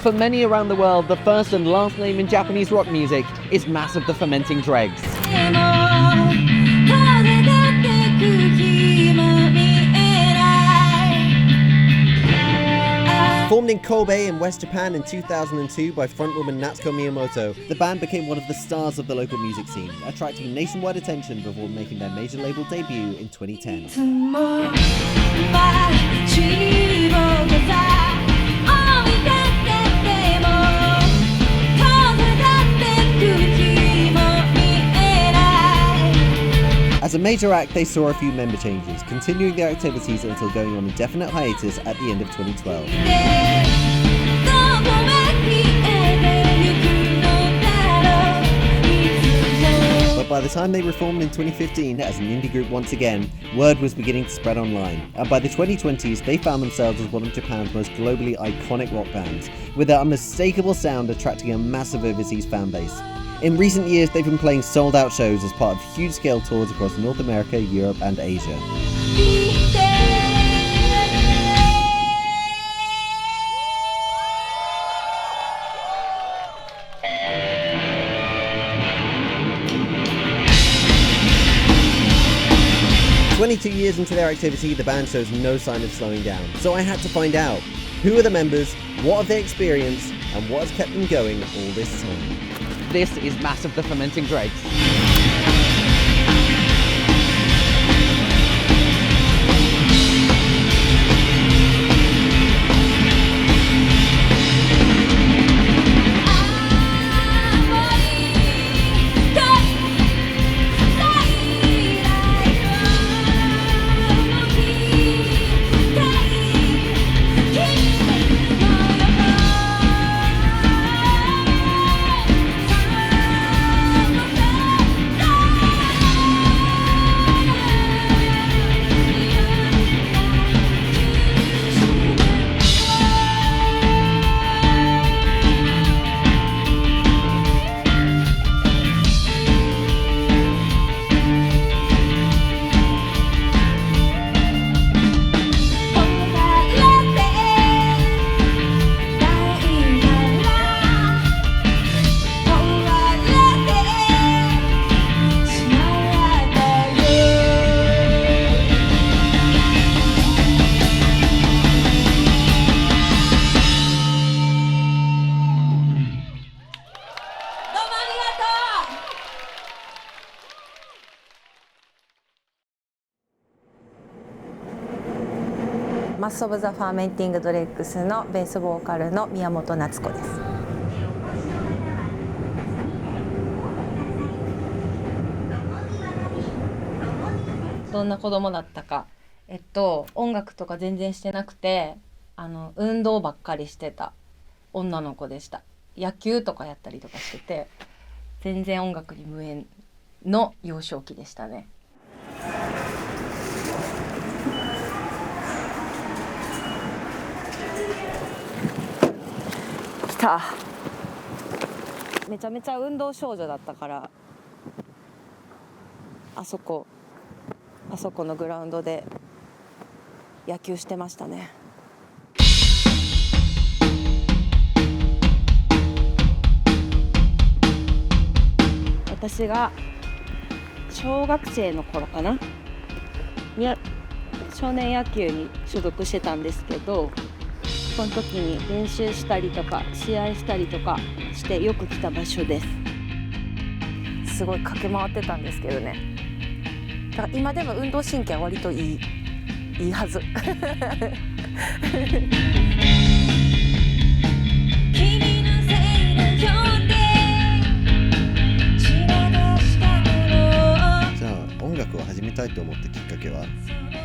For many around the world, the first and last name in Japanese rock music is Mass of the Fermenting Dregs. Formed in Kobe in West Japan in 2002 by frontwoman Natsuko Miyamoto, the band became one of the stars of the local music scene, attracting nationwide attention before making their major label debut in 2010. As a major act, they saw a few member changes, continuing their activities until going on indefinite hiatus at the end of 2012. But by the time they reformed in 2015 as an indie group once again, word was beginning to spread online, and by the 2020s they found themselves as one of Japan's most globally iconic rock bands, with their unmistakable sound attracting a massive overseas fan base. In recent years, they've been playing sold-out shows as part of huge-scale tours across North America, Europe, and Asia. "22 years into their activity, the band shows no sign of slowing down. So I had to find out, who are the members, what have they experienced, and what has kept them going all this time?" This is Mass of the Fermenting Dregs.マス・オブ・ザ・ファーメンティング・ドレッグスのベースボーカルの宮本夏子です。どんな子供だったか、音楽とか全然してなくて、運動ばっかりしてた女の子でした。野球とかやったりとかしてて、全然音楽に無縁の幼少期でしたね。来た。めちゃめちゃ運動少女だったから、あそこのグラウンドで野球してましたね。私が小学生の頃かな、少年野球に所属してたんですけど、その時に練習したりとか試合したりとかしてよく来た場所です。すごい駆け回ってたんですけどね。だから今でも運動神経は割といいはず。じゃあ音楽を始めたいと思ったきっかけは？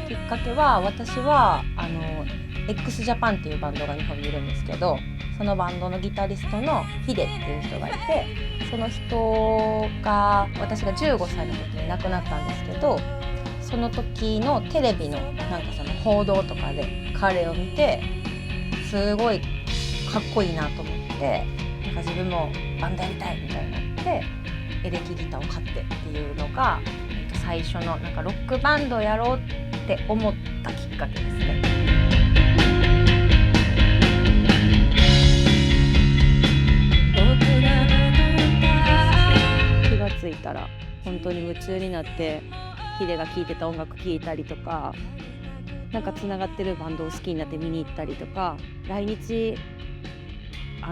きっかけは、私はx ジャパンっていうバンドが日本にいるんですけど、そのバンドのギタリストのヒデっていう人がいて、その人が私が15歳の時に亡くなったんですけど、その時のテレビのなんかその報道とかで彼を見て、すごいかっこいいなと思って、なんか自分もバンドやりたいみたいになってエレキギターを買ってっていうのが最初のなんかロックバンドやろうって思ったきっかけですね。づいたら本当に夢中になってヒデが聴いてた音楽聴いたりとか、なんかつながってるバンドを好きになって見に行ったりとか、来日ア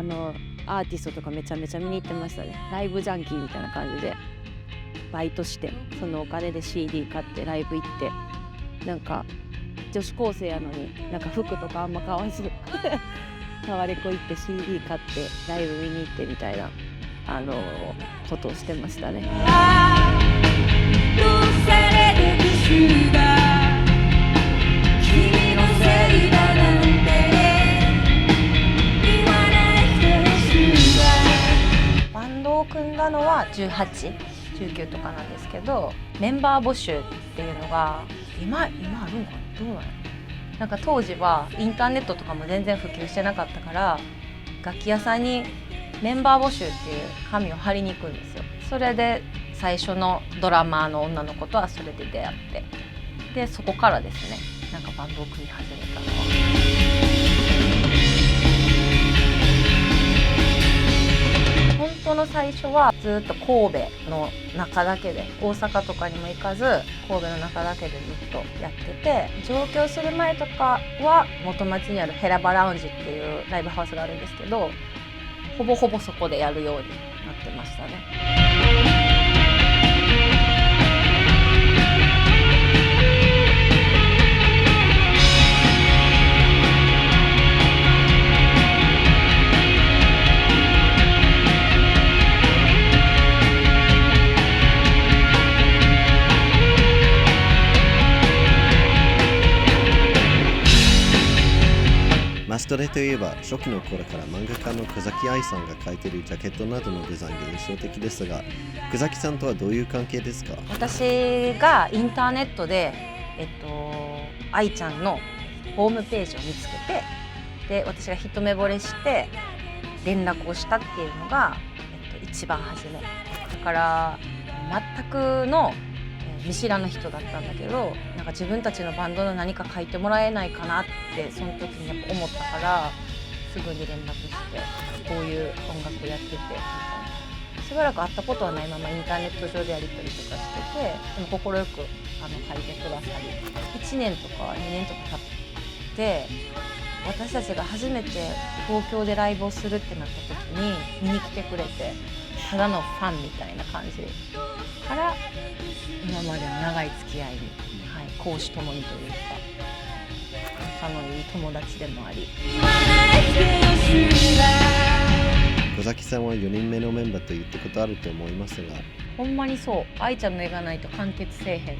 ーティストとかめちゃめちゃ見に行ってましたね。ライブジャンキーみたいな感じでバイトして、そのお金で CD 買ってライブ行って、なんか女子高生やのになんか服とかあんま買わずタワレコ行って CD 買ってライブ見に行ってみたいなことをしてましたね。バンドを組んだのは18、19とかなんですけど、メンバー募集っていうのが今あるんかな、どうなの。なんか当時はインターネットとかも全然普及してなかったから、楽器屋さんにメンバー募集っていう紙を貼りに行くんですよ。それで最初のドラマーの女の子とはそれで出会って、でそこからですね、なんかバンドを組み始めたのは。本当の最初はずっと神戸の中だけで、大阪とかにも行かず神戸の中だけでずっとやってて、上京する前とかは元町にあるヘラバラウンジっていうライブハウスがあるんですけど、ほぼほぼそこでやるようになってましたね。マストレといえば初期の頃から漫画家の久崎愛さんが描いているジャケットなどのデザインが印象的ですが、久崎さんとはどういう関係ですか？私がインターネットで、愛ちゃんのホームページを見つけて、で私が一目惚れして連絡をしたっていうのが、一番初めだから、全くの見知らぬ人だったんだけど、なんか自分たちのバンドの何か書いてもらえないかなってその時にやっぱ思ったから、すぐに連絡してこういう音楽をやっててみたいな。しばらく会ったことはないままインターネット上でやり取りとかしてて、でも快く書いてくださり、1年とか2年とか経って私たちが初めて東京でライブをするってなった時に見に来てくれて、ただのファンみたいな感じから今までの長い付き合いに、公私ともにというか仲のいい友達でもあり。小崎さんは4人目のメンバーと言ったことあると思いますが、ほんまにそう、愛ちゃんの絵がないと完結せえへん、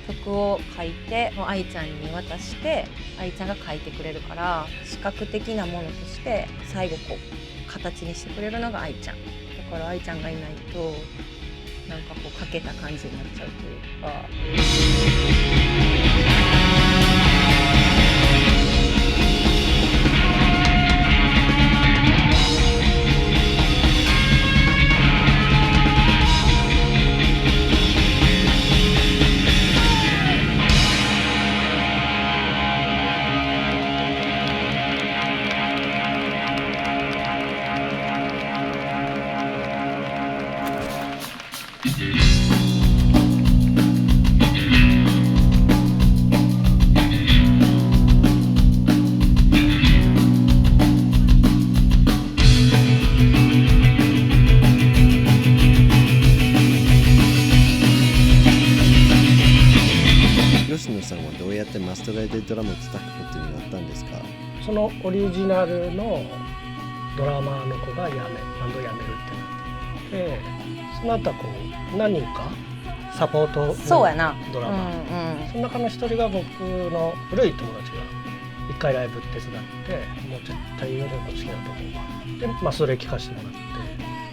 曲を書いて愛ちゃんに渡して愛ちゃんが書いてくれるから、視覚的なものとして最後こう形にしてくれるのが愛ちゃんだから、愛ちゃんがいないとなんかこう欠けた感じになっちゃうというか。吉野さんはどうやってマストレでドラムを叩くことになったんですか？そのオリジナルのドラマーの子がバンドを辞めるってなって、その後はこう何人かサポートのドラマー、その中の一人が僕の古い友達が一回ライブ手伝って、もう絶対ヨネコ好きだと思うで、それ聴かせてもらって、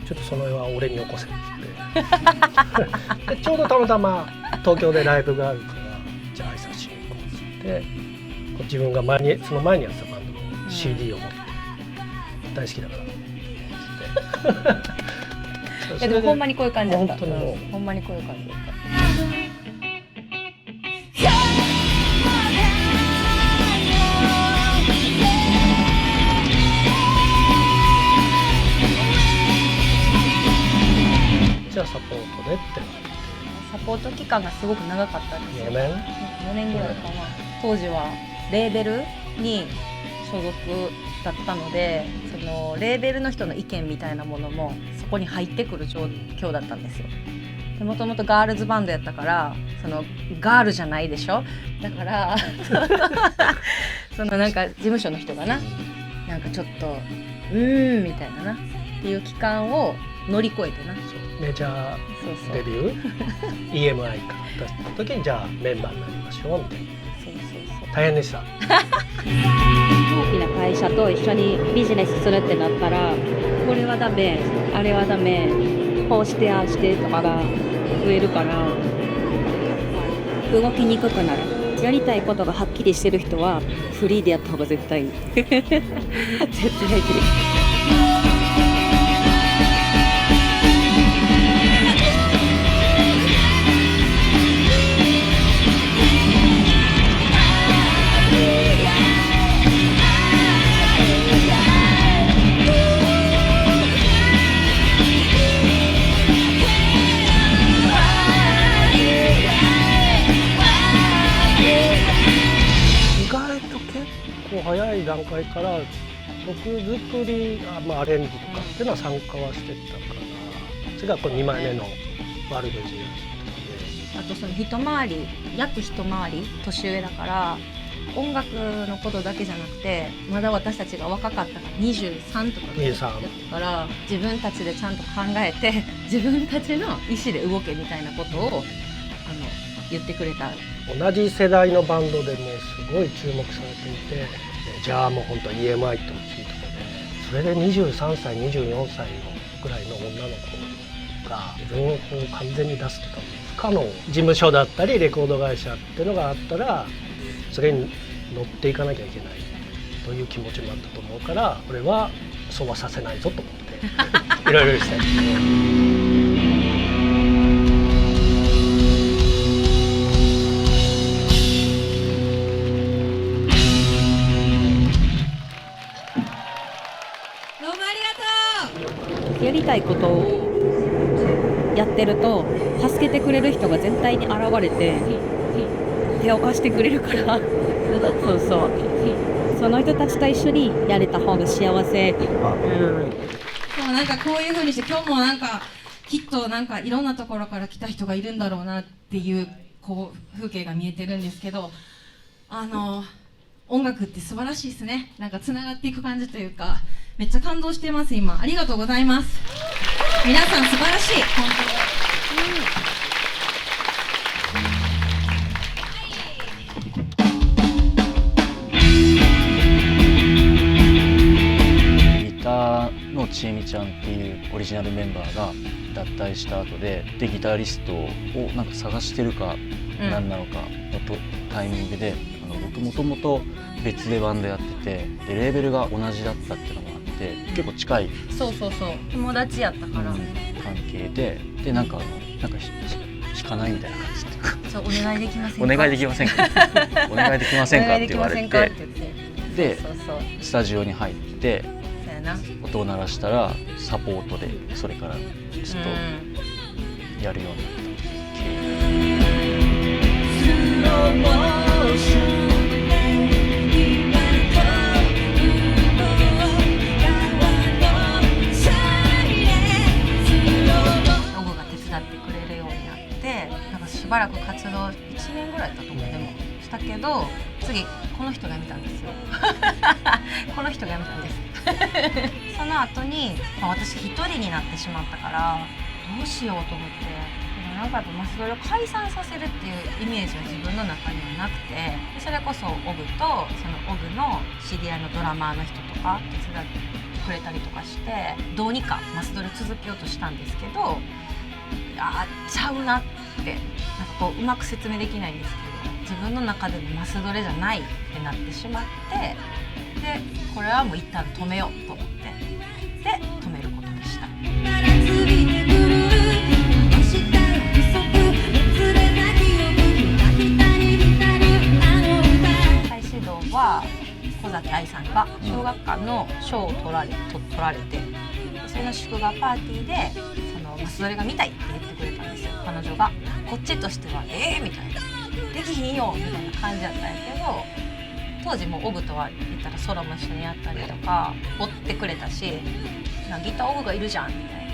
ちょっとその絵は俺によこせってでちょうどたまたま東京でライブがあるから、じゃあ挨拶しに行こうっつって、自分がその前にやってたバンドの CD を持って、大好きだからでもほんまにこういう感じだった。本当にもうほんまにこういう感じだった。じゃあサポーポート期間がすごく長かったんですよ。4年4年ぐらいかな。当時はレーベルに所属だったので、そのレーベルの人の意見みたいなものもそこに入ってくる状況だったんですよ。でもともとガールズバンドやったから、そのガールじゃないでしょ。だからそのなんか事務所の人がな、なんかちょっとみたいななっていう期間を乗り越えてな、メジャーデビューEMI か出した時にじゃあメンバーになりましょうみたいな。大変でした。大きな会社と一緒にビジネスするってなったら、これはダメ、あれはダメ、こうしてああしてとかが増えるから動きにくくなる。やりたいことがはっきりしてる人はフリーでやった方が絶対いい絶対いい。早い段階から曲作り、アレンジとかっていうのは参加はしてたから、それがこう2枚目のワールドジあとその一回り約一回り年上だから、音楽のことだけじゃなくて、まだ私たちが若かったから23とかやったから、自分たちでちゃんと考えて自分たちの意思で動けみたいなことを言ってくれた。同じ世代のバンドでもすごい注目されていて、じゃあもう本当 EMI って大きいところで、それで23歳24歳のぐらいの女の子が自分をこう完全に出すとか不可能。事務所だったりレコード会社っていうのがあったら、それに乗っていかなきゃいけないという気持ちもあったと思うから、俺はそうはさせないぞと思っていろいろしたりやりたいことをやってると助けてくれる人が絶対に現れて手を貸してくれるからそうそう、その人たちと一緒にやれた方が幸せ。でもなんかこういう風にして、今日もなんかきっとなんかいろんなところから来た人がいるんだろうなっていうこう風景が見えてるんですけど、音楽って素晴らしいですね。なんかつながっていく感じというか、めっちゃ感動してます。今ありがとうございます。皆さん素晴らしい、本ギターのちえみちゃんっていうオリジナルメンバーが脱退した後でギタリストをなんか探してるか何なのかのタイミングで、僕もともと別でバンドやってて、でレーベルが同じだったっていうのもあって、結構近い、そう友達やったから、関係でなんか弾かないみたいな感じっていうか、そうお願いできませんか、お願いできませんかお願いできませんかって言われて、でスタジオに入って音を鳴らしたらサポートで、それからずっとやるようになったしばらく活動1年ぐらいだったと思う、でもしたけど、次この人が辞めたんですよこの人が辞めたんですその後に、私一人になってしまったから、どうしようと思って、でもなんかやっぱマスドリを解散させるっていうイメージは自分の中にはなくて、それこそオグとそのオグの知り合いのドラマーの人とか手伝ってくれたりとかして、どうにかマスドリを続けようとしたんですけど、ちゃうなって、なんかこううまく説明できないんですけど、自分の中でのマスドレじゃないってなってしまって、でこれはもう一旦止めようと思って、で止めることにした。再始動は小崎愛さんが小学館の賞を取られて、それの祝賀パーティーでマスドレが見たいって言ってくれたんですよ、彼女が。こっちとしてはみたいな、できひんよみたいな感じだったんやけど、当時もオブとは言ったらソロも一緒にやったりとか追ってくれたし、ギターオブがいるじゃんみたいな、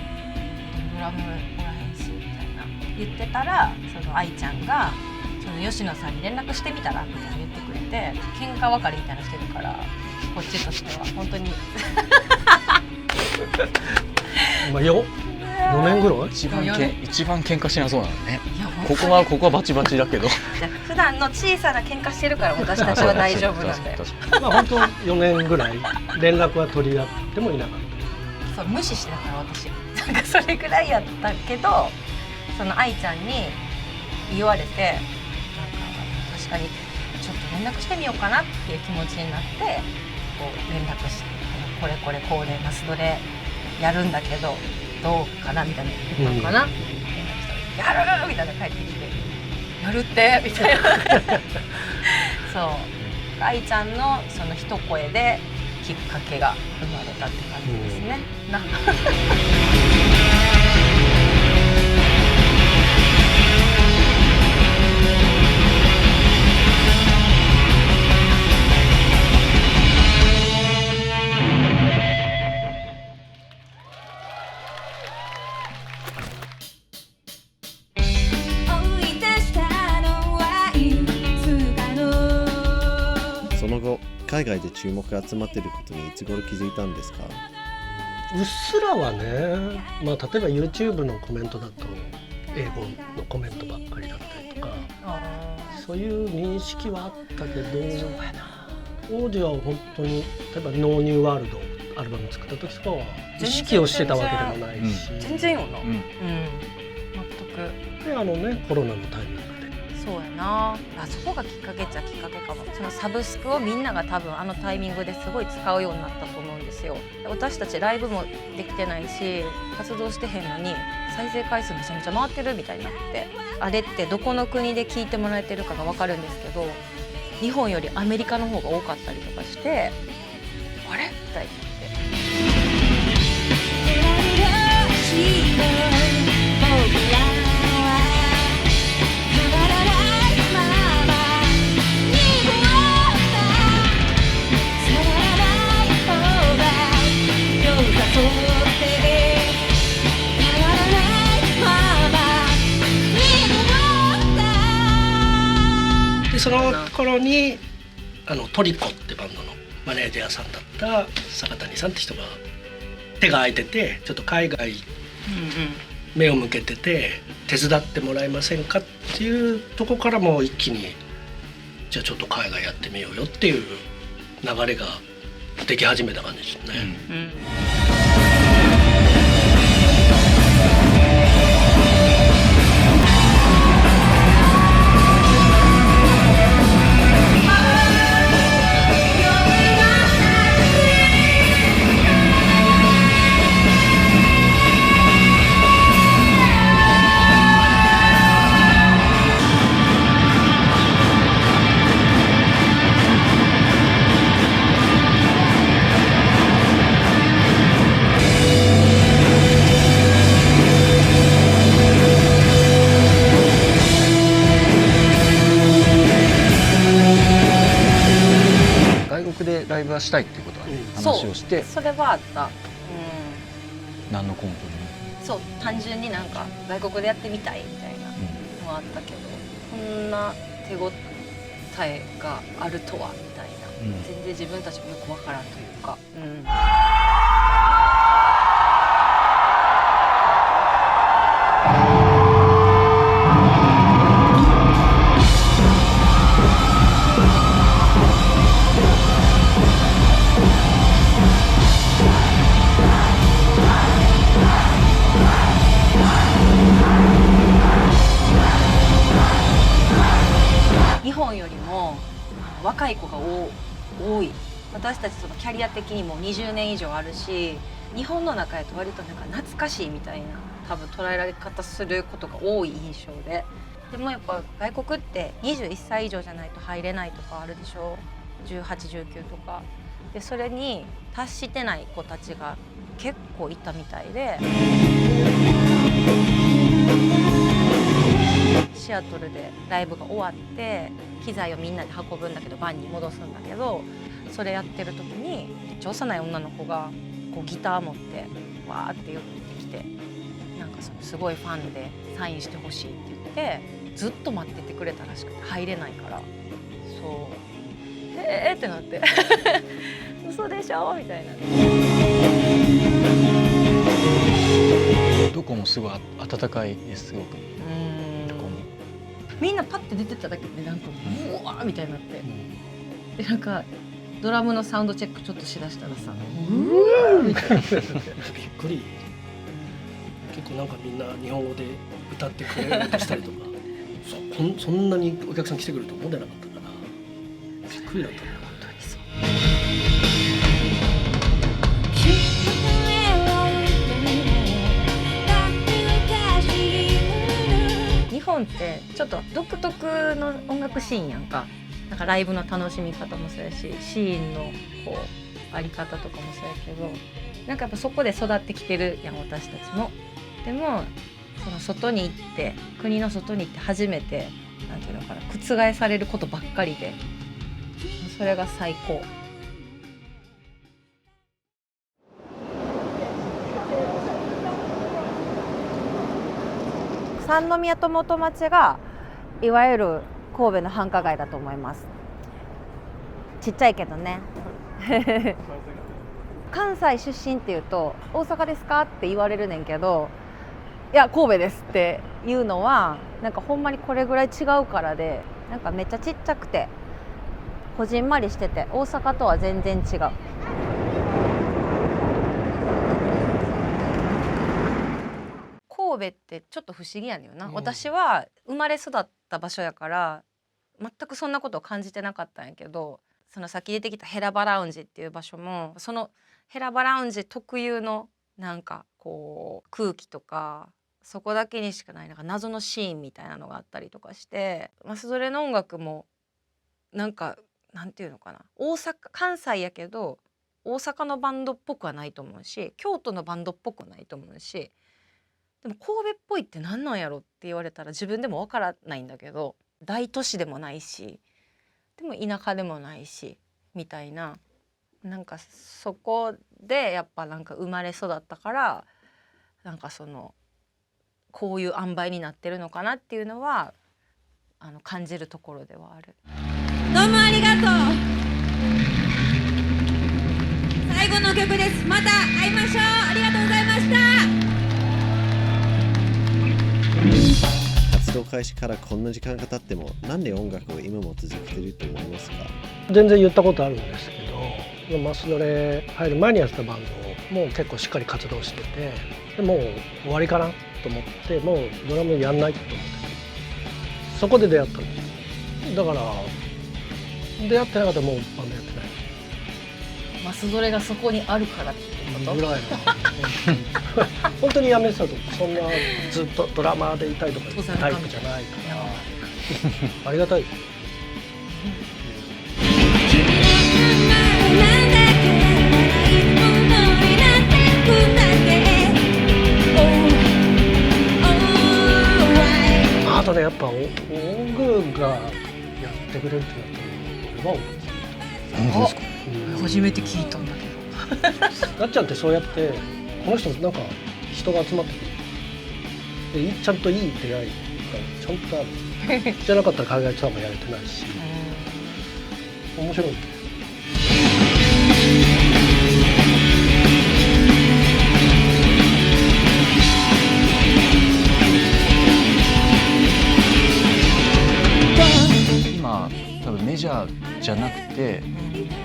ドラムおらへんしみたいな言ってたら、その愛ちゃんがその吉野さんに連絡してみたらみたいな言ってくれて、喧嘩別れみたいなしてるから、こっちとしては本当に4年ぐらい一番喧嘩しなそうなのね。いやここはバチバチだけど普段の小さな喧嘩してるから私たちは大丈夫なんだよ。本当4年ぐらい連絡は取り合ってもいなかった。そう無視してたから私なんかそれぐらいやったけど、その愛ちゃんに言われて、なんか確かにちょっと連絡してみようかなっていう気持ちになって、こう連絡して、これこうでナスドレやるんだけどどうかなみたいな言ったのかな、やるみたいな帰ってきて、やるってみたいなそう愛ちゃんのその一声できっかけが生まれたって感じですね。その後、海外で注目が集まっていることにいつ頃気づいたんですか？うっすらはね、例えば YouTube のコメントだと英語のコメントばっかりだったりとか、そういう認識はあったけど、当時は本当に例えばノーニューワールドアルバム作った時とかは意識をしてたわけでもないし、全然よな、全くでコロナのタイミングで、そうやな、そこがきっかけっちゃきっかけかも。そのサブスクをみんなが多分あのタイミングですごい使うようになったと思うんですよ。私たちライブもできてないし活動してへんのに再生回数めちゃめちゃ回ってるみたいになって、あれってどこの国で聞いてもらえてるかが分かるんですけど、日本よりアメリカの方が多かったりとかして、あれみたいになって。その頃にトリコってバンドのマネージャーさんだった坂谷さんって人が手が空いてて、ちょっと海外目を向けてて手伝ってもらえませんかっていうとこからもう一気にじゃあちょっと海外やってみようよっていう流れができ始めた感じですね。でライブはしたいっていうことはね、話をして、それはあった、何の根拠にもそう、単純になんか外国でやってみたいみたいなのはあったけど、こんな手応えがあるとはみたいな、全然自分たちもよくわからんというか、日本よりも若い子が多い。私たちそのキャリア的にも20年以上あるし、日本の中やと割となんか懐かしいみたいな多分捉えられ方することが多い印象で、でもやっぱ外国って21歳以上じゃないと入れないとかあるでしょ、18、19とかで、それに達してない子たちが結構いたみたいで。シアトルでライブが終わって機材をみんなで運ぶんだけどバンに戻すんだけど、それやってる時にめっちゃ幼い女の子がこうギター持ってわーって寄ってきて、なんかそのすごいファンでサインしてほしいって言ってずっと待っててくれたらしくて、入れないから、そうってなって嘘でしょみたいな。どこもすごい温かいです。すごくどこもみんなパッて出てっただけでなんかうわーみたいになって、でなんかドラムのサウンドチェックちょっとしだしたらさ、うわーみたいなびっくり。結構なんかみんな日本語で歌ってくれようとしたりとかそんなにお客さん来てくると思ってなかったからびっくりだったね。本当にそう。日本ってちょっと独特の音楽シーンやんか。なんかライブの楽しみ方もそうやし、シーンのこうあり方とかもそうやけど、なんかやっぱそこで育ってきてるやん私たちも。でもその外に行って国の外に行って初めてなんていうのかな、覆されることばっかりで、それが最高。三宮と元町がいわゆる神戸の繁華街だと思います。ちっちゃいけどね関西出身っていうと大阪ですかって言われるねんけど、いや神戸ですっていうのはなんかほんまにこれぐらい違うからで、なんかめっちゃちっちゃくてこじんまりしてて大阪とは全然違う。神戸ってちょっと不思議やねんよな、私は生まれ育った場所やから全くそんなことを感じてなかったんやけど、そのさっき出てきたヘラバラウンジっていう場所もそのヘラバラウンジ特有のなんかこう空気とかそこだけにしかないなんか謎のシーンみたいなのがあったりとかして、それの音楽もなんかなんていうのかな、関西やけど大阪のバンドっぽくはないと思うし、京都のバンドっぽくはないと思うし、でも神戸っぽいって何なんやろって言われたら自分でもわからないんだけど、大都市でもないしでも田舎でもないしみたいな、なんかそこでやっぱなんか生まれ育ったからなんかそのこういう塩梅になってるのかなっていうのは感じるところではある。どうもありがとう。最後の曲です。また会いましょう。ありがとうございました。活動開始からこんな時間が経ってもなんで音楽を今も続けてると思いますか？全然言ったことあるんですけど、マスドレ入る前にやってたバンドも結構しっかり活動してて、でもう終わりかなと思ってもうドラムやんないと思ってて、そこで出会ったんです。だから出会ってなかったらもうバンドやってない。マスドレがそこにあるからってことぐらいの本当にやめてたと思う。そんなずっとドラマーでいたいとかいうタイプじゃないからありがたい。あとね、やっぱオグがやってくれるってなったら俺は本当ですか？初めて聞いたんだけどなっちゃんってそうやってこの人なんか人が集まってくるでちゃんといい出会いがちゃんとあるじゃなかったら海外ツアーもやれてないし面白い。今多分メジャーじゃなくて、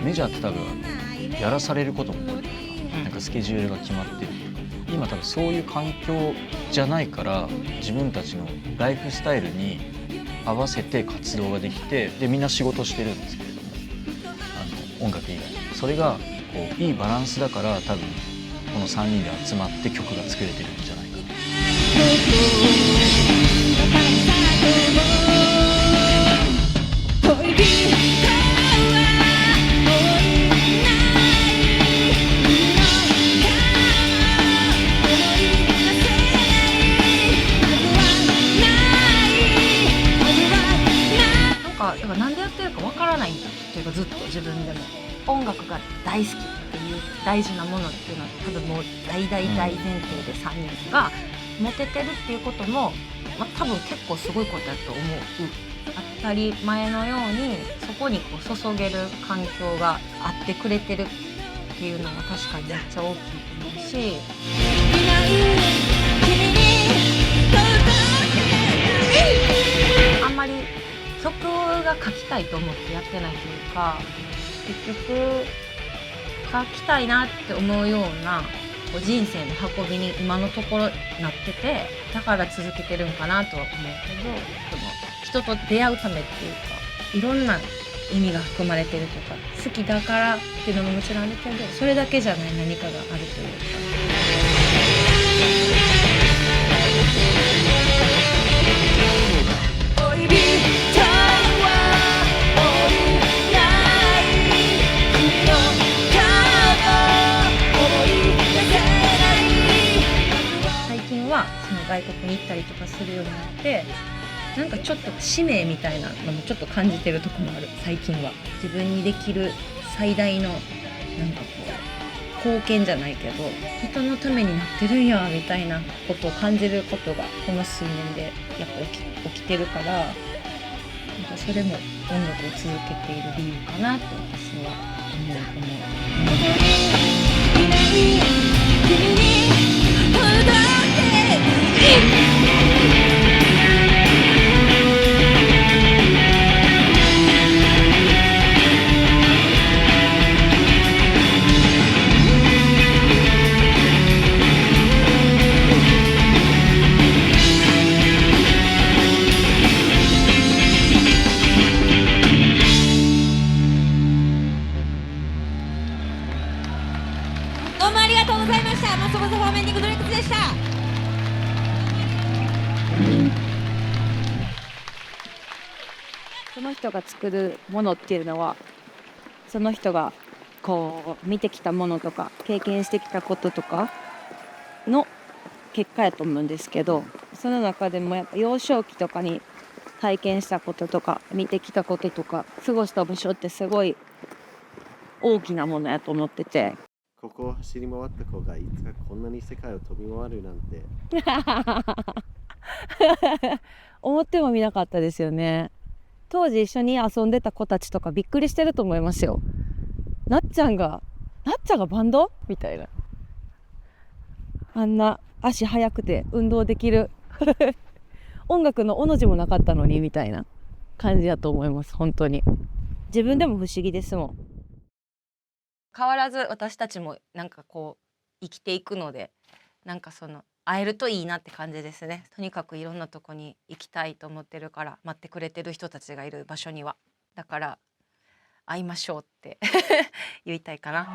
メジャーって多分やらされることも多いとか、なんかスケジュールが決まってるとか、今多分そういう環境じゃないから自分たちのライフスタイルに合わせて活動ができて、でみんな仕事してるんですけれども、音楽以外それがこういいバランスだから、多分この3人で集まって曲が作れてるんじゃないかな。らないっていうか、ずっと自分でも音楽が大好きっていう大事なものっていうのは多分もう大前提で3人がモテてるっていうことも、多分結構すごいことだと思う。当たり前のようにそこにこう注げる環境があってくれてるっていうのは確かにめっちゃ大きいと思うし、あんまり曲が書きたいと思ってやってないというか、結局書きたいなって思うようなこう人生の運びに今のところなってて、だから続けてるんかなとは思うけど、でも人と出会うためっていうか、いろんな意味が含まれてるとか、好きだからっていうのももちろんあるけど、それだけじゃない何かがあるというか。最近はその外国に行ったりとかするようになって、なんかちょっと使命みたいなのもちょっと感じてるところもある。最近は自分にできる最大のなんかこう貢献じゃないけど、人のためになってるんやみたいなことを感じることがこの数年でやっぱ起きてるから、なんかそれも音楽を続けている理由かなって私は思う。どうもありがとうございました。マスボザファーメンディングドリンクスでした。その人が作るものっていうのは、その人がこう見てきたものとか経験してきたこととかの結果やと思うんですけど、その中でもやっぱ幼少期とかに体験したこととか見てきたこととか過ごした場所ってすごい大きなものやと思ってて、ここを走り回った子がいつかこんなに世界を飛び回るなんて思ってもみなかったですよね。当時一緒に遊んでた子たちとかびっくりしてると思いますよ。なっちゃんがバンドみたいな、あんな足速くて運動できる音楽のおの字もなかったのにみたいな感じだと思います。本当に自分でも不思議ですもん。変わらず私たちもなんかこう生きていくので、なんかその会えるといいなって感じですね。とにかくいろんなとこに行きたいと思ってるから、待ってくれてる人たちがいる場所には、だから会いましょうって言いたいかな。